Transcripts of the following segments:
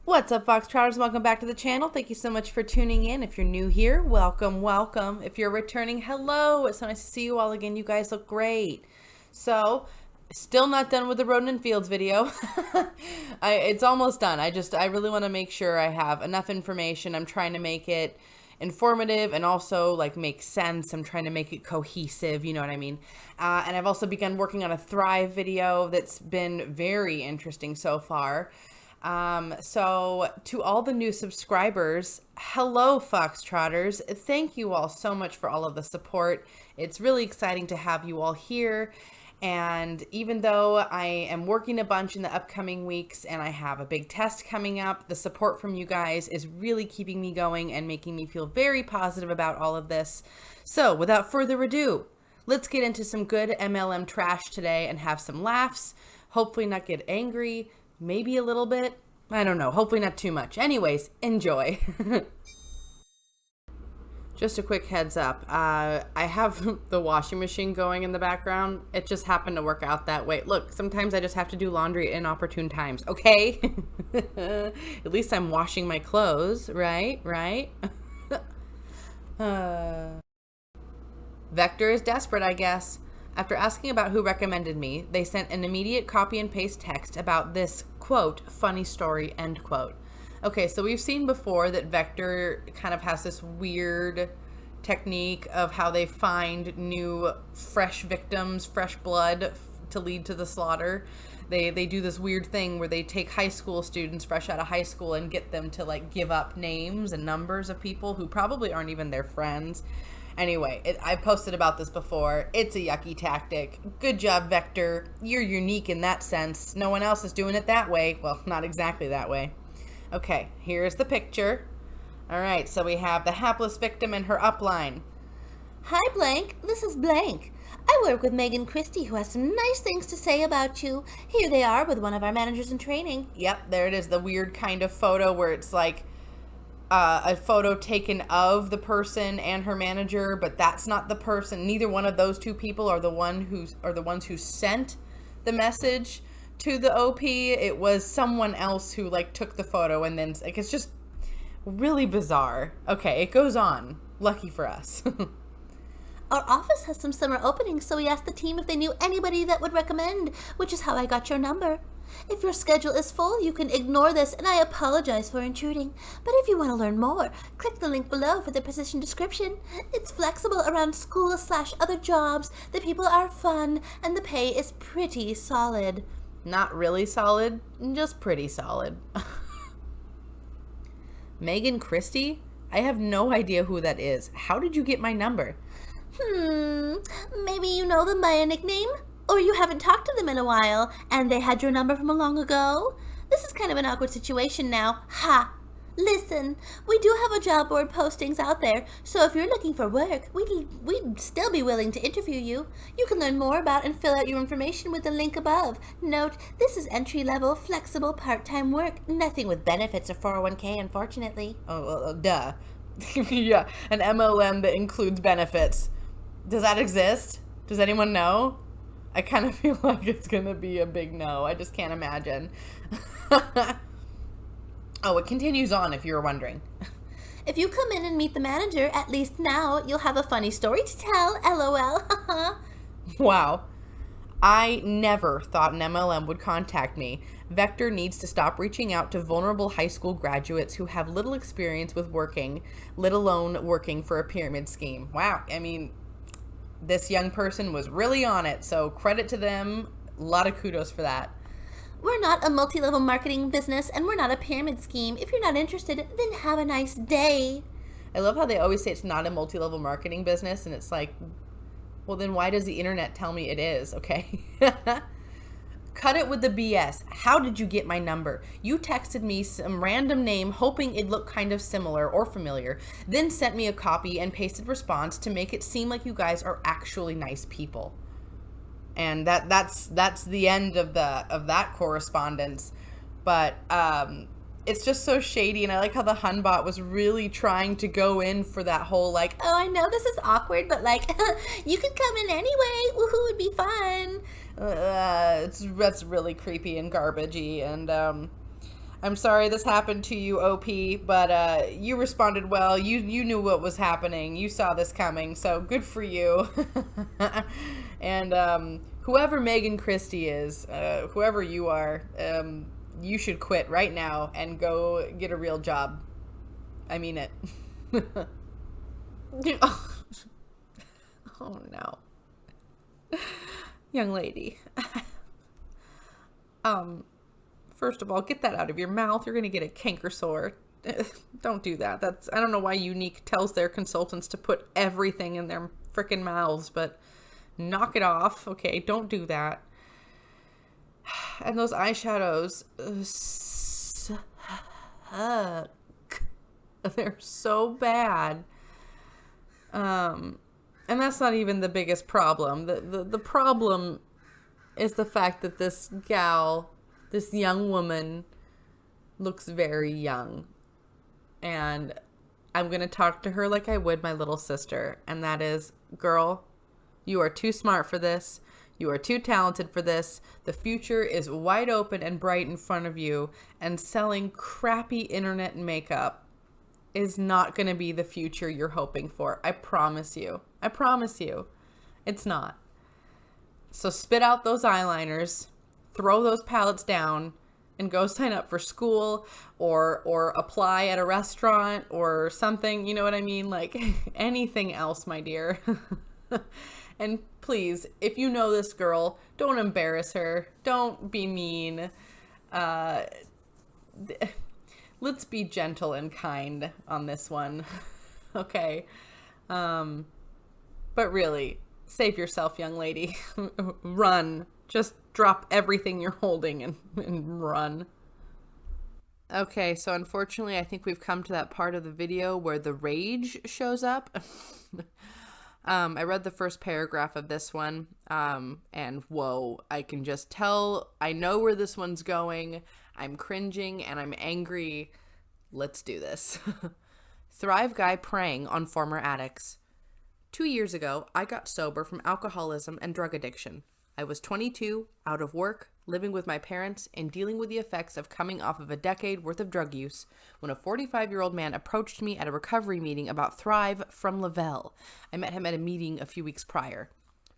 What's up, Foxtrotters? Welcome back to the channel. Thank you so much for tuning in. If you're new here, welcome, welcome. If you're returning, hello. It's so nice to see you all again. You guys look great. So, still not done with the Rodent and Fields video. It's almost done. I really want to make sure I have enough information. I'm trying to make it informative and also like make sense. I'm trying to make it cohesive, you know what I mean? And I've also begun working on a Thrive video that's been very interesting so far. So to all the new subscribers, hello Foxtrotters. Thank you all so much for all of the support. It's really exciting to have you all here. And even though I am working a bunch in the upcoming weeks and I have a big test coming up, the support from you guys is really keeping me going and making me feel very positive about all of this. So without further ado, let's get into some good MLM trash today and have some laughs. Hopefully not get angry. Maybe a little bit. I don't know. Hopefully not too much. Anyways, enjoy. Just a quick heads up. I have the washing machine going in the background. It just happened to work out that way. Look, sometimes I just have to do laundry at inopportune times. Okay? At least I'm washing my clothes, right? Right? Vector is desperate, I guess. After asking about who recommended me, they sent an immediate copy and paste text about this, quote, funny story, end quote. Okay, so we've seen before that Vector kind of has this weird technique of how they find new fresh victims, fresh blood to lead to the slaughter. They do this weird thing where they take high school students fresh out of high school and get them to like give up names and numbers of people who probably aren't even their friends. Anyway, I posted about this before. It's a yucky tactic. Good job, Vector. You're unique in that sense. No one else is doing it that way. Well, not exactly that way. Okay, here's the picture. All right, so we have the hapless victim and her upline. Hi, Blank. This is Blank. I work with Megan Christie, who has some nice things to say about you. Here they are with one of our managers in training. Yep, there it is, the weird kind of photo where it's like a photo taken of the person and her manager, but that's not the person. Neither one of those two people are the ones who sent the message to the OP. It was someone else who like took the photo, and then like it's just really bizarre. Okay, it goes on. Lucky for us. Our office has some summer openings, so we asked the team if they knew anybody that would recommend, which is how I got your number. If your schedule is full, you can ignore this, and I apologize for intruding. But if you want to learn more, click the link below for the position description. It's flexible around school/other jobs, the people are fun, and the pay is pretty solid. Not really solid, just pretty solid. Megan Christie? I have no idea who that is. How did you get my number? Maybe you know them by a nickname? Or you haven't talked to them in a while, and they had your number from long ago? This is kind of an awkward situation now. Ha! Listen, we do have a job board postings out there, so if you're looking for work, we'd still be willing to interview you. You can learn more about and fill out your information with the link above. Note, this is entry-level, flexible, part-time work. Nothing with benefits or 401k, unfortunately. Oh, duh. Yeah, an MLM that includes benefits. Does that exist? Does anyone know? I kind of feel like it's going to be a big no. I just can't imagine. Oh, it continues on if you were wondering. If you come in and meet the manager, at least now you'll have a funny story to tell, LOL. Wow. I never thought an MLM would contact me. Vector needs to stop reaching out to vulnerable high school graduates who have little experience with working, let alone working for a pyramid scheme. Wow. I mean, this young person was really on it, so credit to them. A lot of kudos for that. We're not a multi-level marketing business, and we're not a pyramid scheme. If you're not interested, then have a nice day. I love how they always say it's not a multi-level marketing business, and it's like, well, then why does the internet tell me it is, okay? Cut it with the BS. How did you get my number? You texted me some random name hoping it'd look kind of similar or familiar, then sent me a copy and pasted response to make it seem like you guys are actually nice people. And that's the end of that correspondence. But it's just so shady, and I like how the Hunbot was really trying to go in for that whole like, oh, I know this is awkward, but like you could come in anyway. Woohoo, would be fun. That's really creepy and garbagey, and I'm sorry this happened to you, OP, but you responded well. You knew what was happening. You saw this coming, so good for you. And whoever Megan Christie is, whoever you are, you should quit right now and go get a real job. I mean it. Oh no. Young lady. First of all, get that out of your mouth. You're going to get a canker sore. Don't do that. I don't know why Unique tells their consultants to put everything in their freaking mouths, but knock it off. Okay, don't do that. And those eyeshadows suck. They're so bad. And that's not even the biggest problem. The problem is the fact that this gal, this young woman, looks very young. And I'm going to talk to her like I would my little sister. And that is, girl, you are too smart for this. You are too talented for this. The future is wide open and bright in front of you. And selling crappy internet makeup is not going to be the future you're hoping for. I promise you. I promise you. It's not. So spit out those eyeliners, throw those palettes down, and go sign up for school or apply at a restaurant or something. You know what I mean? Like anything else, my dear. And please, if you know this girl, don't embarrass her. Don't be mean. Let's be gentle and kind on this one. Okay. But really, save yourself, young lady. Run. Just drop everything you're holding and run. Okay, so unfortunately, I think we've come to that part of the video where the rage shows up. I read the first paragraph of this one, and whoa, I can just tell, I know where this one's going. I'm cringing and I'm angry. Let's do this. Thrive guy preying on former addicts. 2 years ago, I got sober from alcoholism and drug addiction. I was 22, out of work, living with my parents, and dealing with the effects of coming off of a decade worth of drug use when a 45-year-old man approached me at a recovery meeting about Thrive from Lavelle. I met him at a meeting a few weeks prior.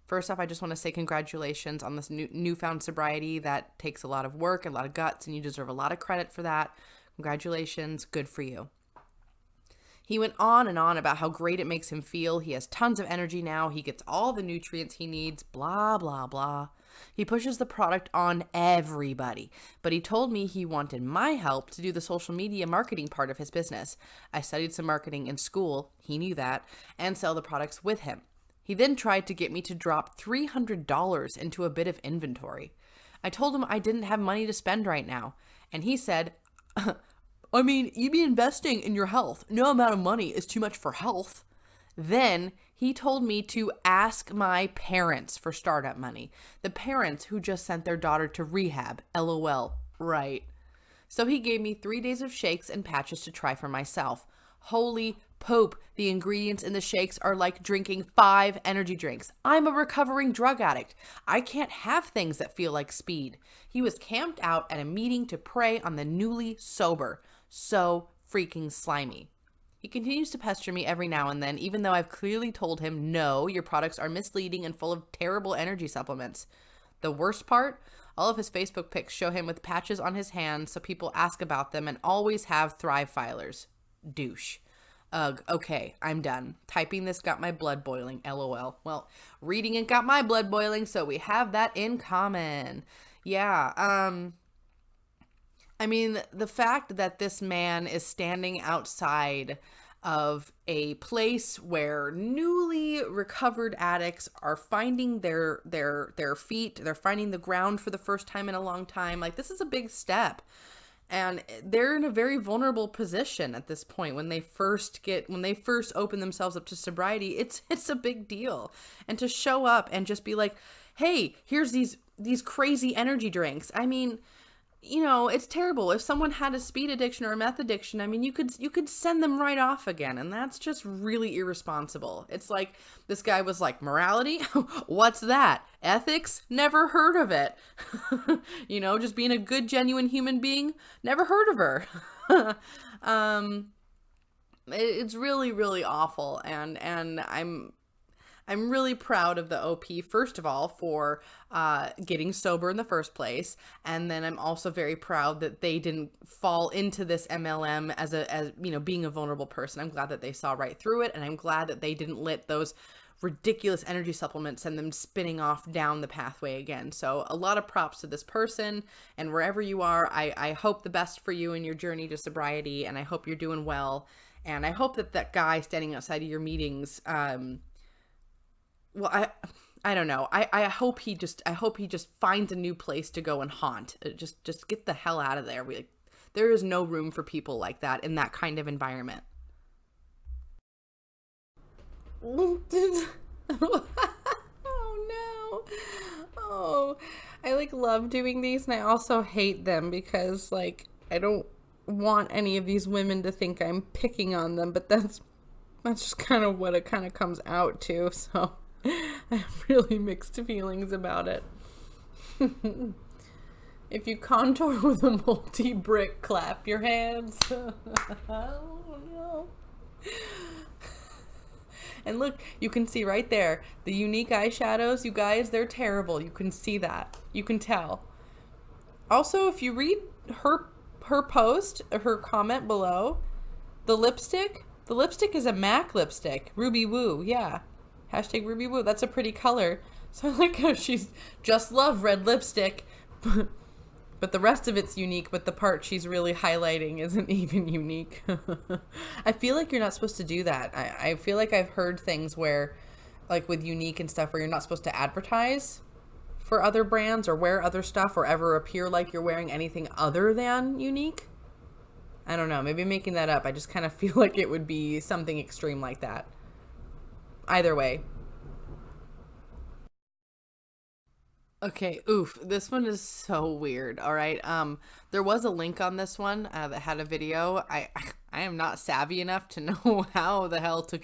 First off, I just want to say congratulations on this newfound sobriety. That takes a lot of work, a lot of guts, and you deserve a lot of credit for that. Congratulations. Good for you. He went on and on about how great it makes him feel. He has tons of energy now. He gets all the nutrients he needs, blah, blah, blah. He pushes the product on everybody, but he told me he wanted my help to do the social media marketing part of his business. I studied some marketing in school, he knew that, and sell the products with him. He then tried to get me to drop $300 into a bit of inventory. I told him I didn't have money to spend right now, and he said, I mean, you'd be investing in your health. No amount of money is too much for health. Then he told me to ask my parents for startup money. The parents who just sent their daughter to rehab. LOL. Right. So he gave me 3 days of shakes and patches to try for myself. Holy Pope, the ingredients in the shakes are like drinking 5 energy drinks. I'm a recovering drug addict. I can't have things that feel like speed. He was camped out at a meeting to prey on the newly sober. So freaking slimy. He continues to pester me every now and then, even though I've clearly told him, no, your products are misleading and full of terrible energy supplements. The worst part? All of his Facebook pics show him with patches on his hands so people ask about them and always have Thrive filers. Douche. Ugh, okay, I'm done. Typing this got my blood boiling, LOL. Well, reading it got my blood boiling, so we have that in common. Yeah, I mean, the fact that this man is standing outside of a place where newly recovered addicts are finding their feet, they're finding the ground for the first time in a long time. Like, this is a big step. And they're in a very vulnerable position at this point when they first open themselves up to sobriety. It's a big deal. And to show up and just be like, hey, here's these crazy energy drinks. I mean, you know, it's terrible. If someone had a speed addiction or a meth addiction, I mean, you could send them right off again, and that's just really irresponsible. It's like this guy was like, morality? What's that? Ethics? Never heard of it. You know, just being a good, genuine human being? Never heard of her. It's really, really awful, and I'm really proud of the OP, first of all, for getting sober in the first place. And then I'm also very proud that they didn't fall into this MLM as you know, being a vulnerable person. I'm glad that they saw right through it. And I'm glad that they didn't let those ridiculous energy supplements send them spinning off down the pathway again. So a lot of props to this person, and wherever you are, I hope the best for you in your journey to sobriety, and I hope you're doing well. And I hope that that guy standing outside of your meetings, well, I don't know. I hope he just finds a new place to go and haunt. Just get the hell out of there. There is no room for people like that in that kind of environment. Oh no. Oh, I like love doing these, and I also hate them because like I don't want any of these women to think I'm picking on them, but that's just kind of what it kind of comes out to. So I have really mixed feelings about it. If you contour with a multi-brick, clap your hands. Oh no. And look, you can see right there, the unique eyeshadows, you guys, they're terrible. You can see that. You can tell. Also, if you read her post, her comment below, the lipstick is a MAC lipstick. Ruby Woo, yeah. Hashtag Ruby Woo. That's a pretty color. So I like how she's just love red lipstick. But the rest of it's unique, but the part she's really highlighting isn't even unique. I feel like you're not supposed to do that. I feel like I've heard things where, like with unique and stuff, where you're not supposed to advertise for other brands or wear other stuff or ever appear like you're wearing anything other than unique. I don't know. Maybe I'm making that up. I just kind of feel like it would be something extreme like that. Either way. Okay, oof, this one is so weird. All right. There was a link on this one that had a video. I am not savvy enough to know how the hell to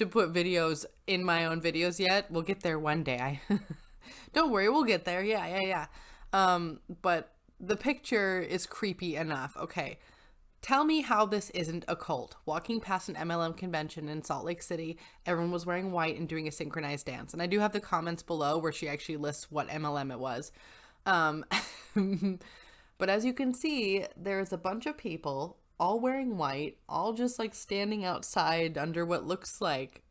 put videos in my own videos yet. We'll get there one day. Don't worry, we'll get there. Yeah. But the picture is creepy enough. Okay. Tell me how this isn't a cult. Walking past an MLM convention in Salt Lake City, everyone was wearing white and doing a synchronized dance. And I do have the comments below where she actually lists what MLM it was. But as you can see, there's a bunch of people all wearing white, all just like standing outside under what looks like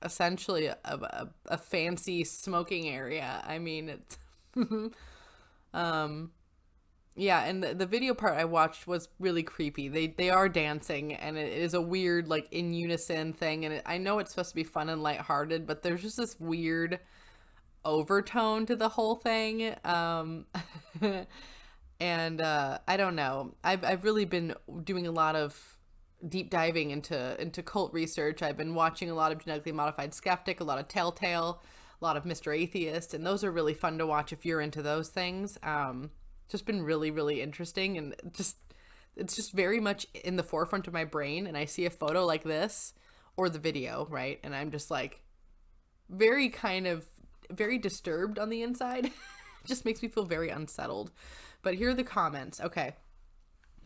essentially a fancy smoking area. I mean, it's yeah, and the video part I watched was really creepy. They are dancing, and it is a weird, like, in unison thing. And I know it's supposed to be fun and lighthearted, but there's just this weird overtone to the whole thing. And I don't know. I've really been doing a lot of deep diving into cult research. I've been watching a lot of Genetically Modified Skeptic, a lot of Telltale, a lot of Mr. Atheist, and those are really fun to watch if you're into those things. Just been really, really interesting, and it's just very much in the forefront of my brain, and I see a photo like this or the video, right? And I'm just like very disturbed on the inside. It just makes me feel very unsettled. But here are the comments. Okay.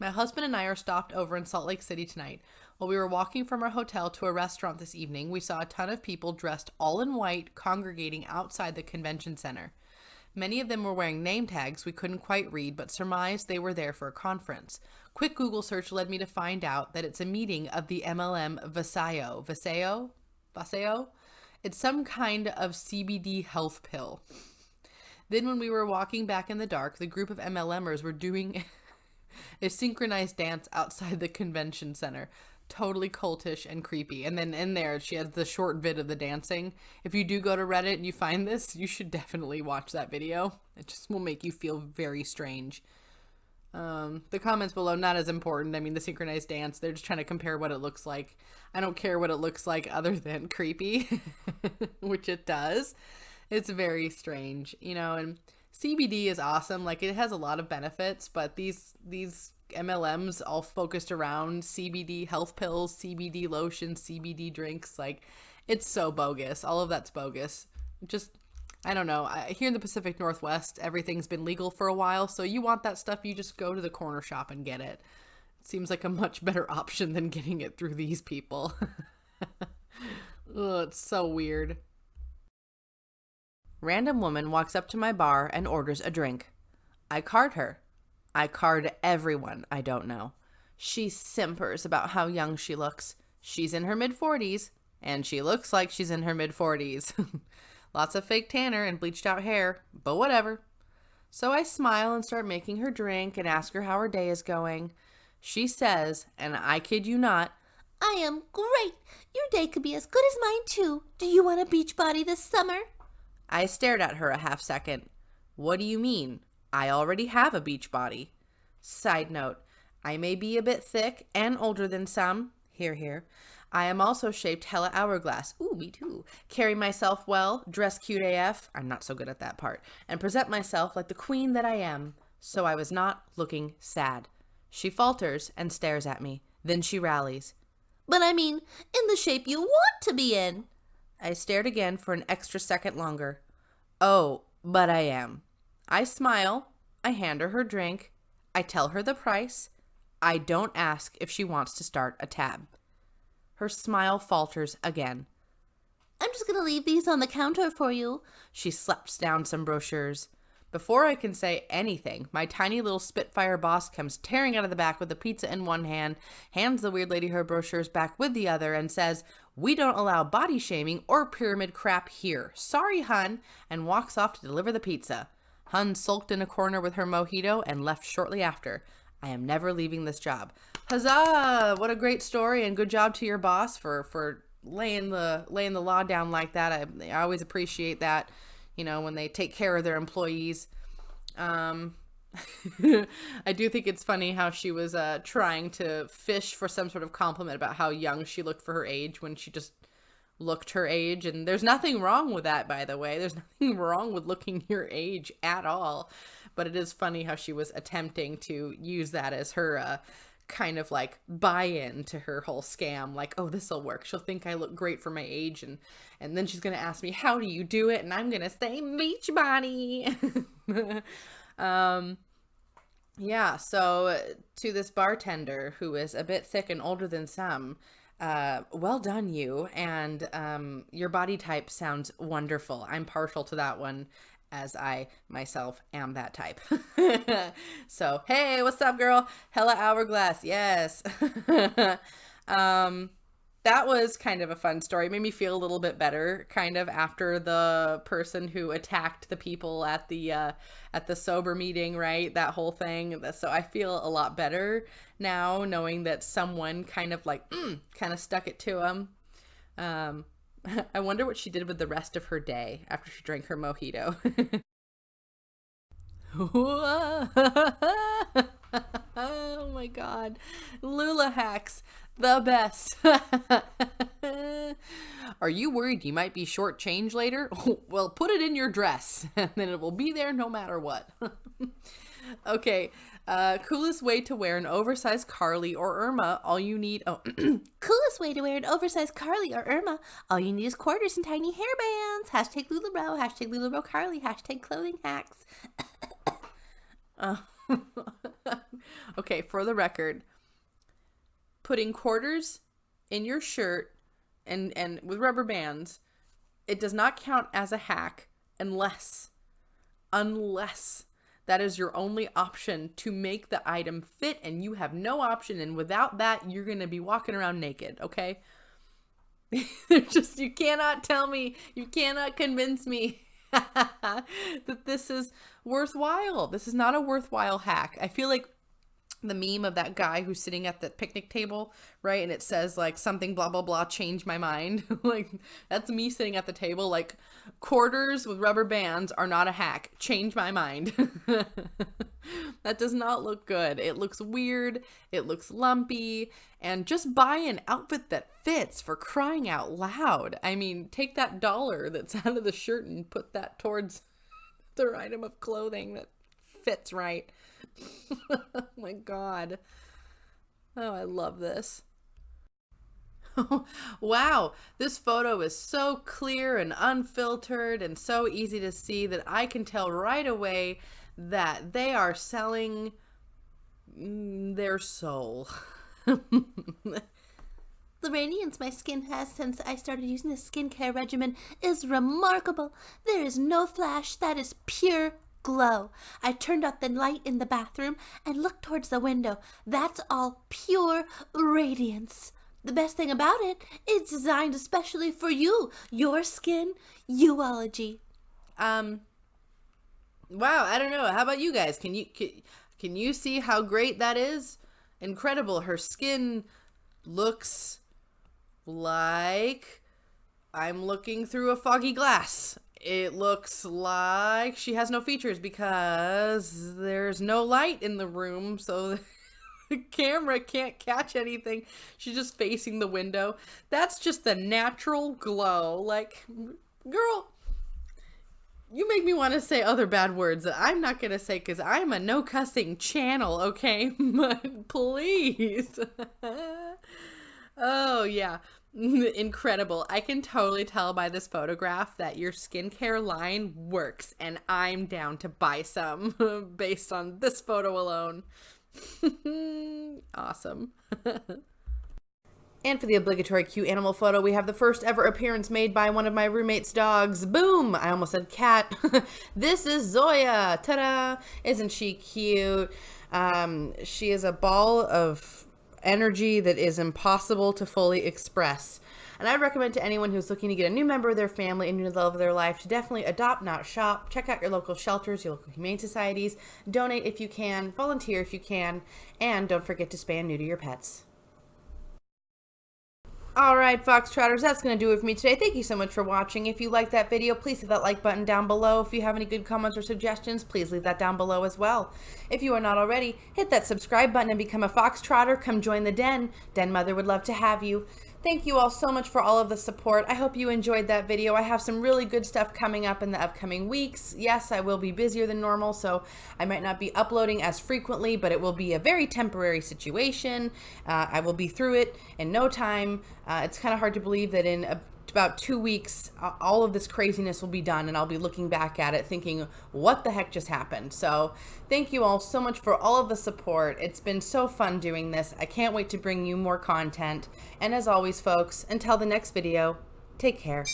My husband and I are stopped over in Salt Lake City tonight. While we were walking from our hotel to a restaurant this evening, we saw a ton of people dressed all in white congregating outside the convention center. Many of them were wearing name tags we couldn't quite read, but surmised they were there for a conference. Quick Google search led me to find out that it's a meeting of the MLM Vasayo. Vasayo? It's some kind of CBD health pill. Then when we were walking back in the dark, the group of MLMers were doing a synchronized dance outside the convention center. Totally cultish and creepy. And then in there, she has the short vid of the dancing. If you do go to Reddit and you find this, you should definitely watch that video. It just will make you feel very strange. The comments below, not as important. I mean, the synchronized dance, they're just trying to compare what it looks like. I don't care what it looks like other than creepy, which it does. It's very strange, you know, and CBD is awesome. Like, it has a lot of benefits, but these MLMs all focused around CBD health pills, CBD lotion, CBD drinks. Like, it's so bogus. All of that's bogus. Just, I don't know. Here in the Pacific Northwest, everything's been legal for a while. So you want that stuff, you just go to the corner shop and get it. It seems like a much better option than getting it through these people. Ugh, it's so weird. Random woman walks up to my bar and orders a drink. I card her. I card everyone I don't know. She simpers about how young she looks. She's in her mid-40s, and she looks like she's in her mid-40s. Lots of fake tanner and bleached out hair, but whatever. So I smile and start making her drink and ask her how her day is going. She says, and I kid you not, I am great. Your day could be as good as mine too. Do you want a beach body this summer? I stared at her a half second. What do you mean? I already have a beach body. Side note, I may be a bit thick and older than some. Hear, hear. I am also shaped hella hourglass. Ooh, me too. Carry myself well, dress cute AF. I'm not so good at that part. And present myself like the queen that I am. So I was not looking sad. She falters and stares at me. Then she rallies. But I mean, in the shape you want to be in. I stared again for an extra second longer. Oh, but I am. I smile. I hand her drink. I tell her the price. I don't ask if she wants to start a tab. Her smile falters again. I'm just going to leave these on the counter for you. She slaps down some brochures. Before I can say anything, my tiny little Spitfire boss comes tearing out of the back with a pizza in one hand, hands the weird lady her brochures back with the other, and says, "We don't allow body shaming or pyramid crap here. Sorry, hun," and walks off to deliver the pizza. Hun sulked in a corner with her mojito and left shortly after. I am never leaving this job. Huzzah! What a great story, and good job to your boss for laying the law down like that. I always appreciate that. You know, when they take care of their employees. I do think it's funny how she was trying to fish for some sort of compliment about how young she looked for her age when she just looked her age. And there's nothing wrong with that, by the way. There's nothing wrong with looking your age at all. But it is funny how she was attempting to use that as her kind of like buy-in to her whole scam. Like, oh, this'll work. She'll think I look great for my age, and then she's gonna ask me, how do you do it? And I'm gonna say, beach body. Yeah, so to this bartender who is a bit thick and older than some, well done, you, and your body type sounds wonderful. I'm partial to that one, as I myself am that type. So, hey, what's up, girl? Hella hourglass, yes. That was kind of a fun story. It made me feel a little bit better, kind of, after the person who attacked the people at the sober meeting, right? That whole thing. So I feel a lot better now, knowing that someone kind of like, kind of stuck it to him. I wonder what she did with the rest of her day after she drank her mojito. Oh my god. Lulu Hacks, the best. Are you worried you might be short change later? Well, put it in your dress and then it will be there no matter what. Okay. Coolest way to wear an oversized Carly or Irma. All you need... Oh, Coolest way to wear an oversized Carly or Irma. All you need is quarters and tiny hairbands. Hashtag LuluBro. Hashtag LuluBro Carly. Hashtag clothing hacks. Okay, for the record, putting quarters in your shirt and with rubber bands, it does not count as a hack unless that is your only option to make the item fit, and you have no option, and without that, you're going to be walking around naked, okay? You cannot tell me, you cannot convince me that this is worthwhile. This is not a worthwhile hack. I feel like the meme of that guy who's sitting at the picnic table, right? And it says like something blah, blah, blah, change my mind. Like, that's me sitting at the table, like, quarters with rubber bands are not a hack. Change my mind. That does not look good. It looks weird. It looks lumpy. And just buy an outfit that fits, for crying out loud. I mean, take that $1 that's out of the shirt and put that towards their item of clothing that fits right. Oh my God. Oh, I love this. Wow, this photo is so clear and unfiltered and so easy to see that I can tell right away that they are selling their soul. The radiance my skin has since I started using this skincare regimen is remarkable. There is no flash, that is pure glow. I turned out the light in the bathroom and looked towards the window. That's all pure radiance. The best thing about it, it's designed especially for you, your skin, youology. Wow, I don't know. How about you guys? Can you see how great that is? Incredible. Her skin looks like I'm looking through a foggy glass. It looks like she has no features because there's no light in the room, so the camera can't catch anything. She's just facing the window. That's just the natural glow. Like, girl, you make me want to say other bad words that I'm not going to say because I'm a no cussing channel, okay? But please. Oh, yeah. Incredible. I can totally tell by this photograph that your skincare line works, and I'm down to buy some based on this photo alone. Awesome. And for the obligatory cute animal photo, we have the first ever appearance made by one of my roommate's dogs. Boom! I almost said cat. This is Zoya. Ta-da! Isn't she cute? She is a ball of energy that is impossible to fully express. And I'd recommend to anyone who's looking to get a new member of their family, a new love of their life, to definitely adopt, not shop. Check out your local shelters, your local humane societies. Donate if you can. Volunteer if you can. And don't forget to spay and neuter your pets. Alright, Foxtrotters, that's going to do it for me today. Thank you so much for watching. If you liked that video, please hit that like button down below. If you have any good comments or suggestions, please leave that down below as well. If you are not already, hit that subscribe button and become a Foxtrotter. Come join the den. Den Mother would love to have you. Thank you all so much for all of the support. I hope you enjoyed that video. I have some really good stuff coming up in the upcoming weeks. Yes, I will be busier than normal, so I might not be uploading as frequently, but it will be a very temporary situation. I will be through it in no time. It's kind of hard to believe that in about 2 weeks, all of this craziness will be done, and I'll be looking back at it thinking, what the heck just happened? So thank you all so much for all of the support. It's been so fun doing this. I can't wait to bring you more content. And as always, folks, until the next video, take care.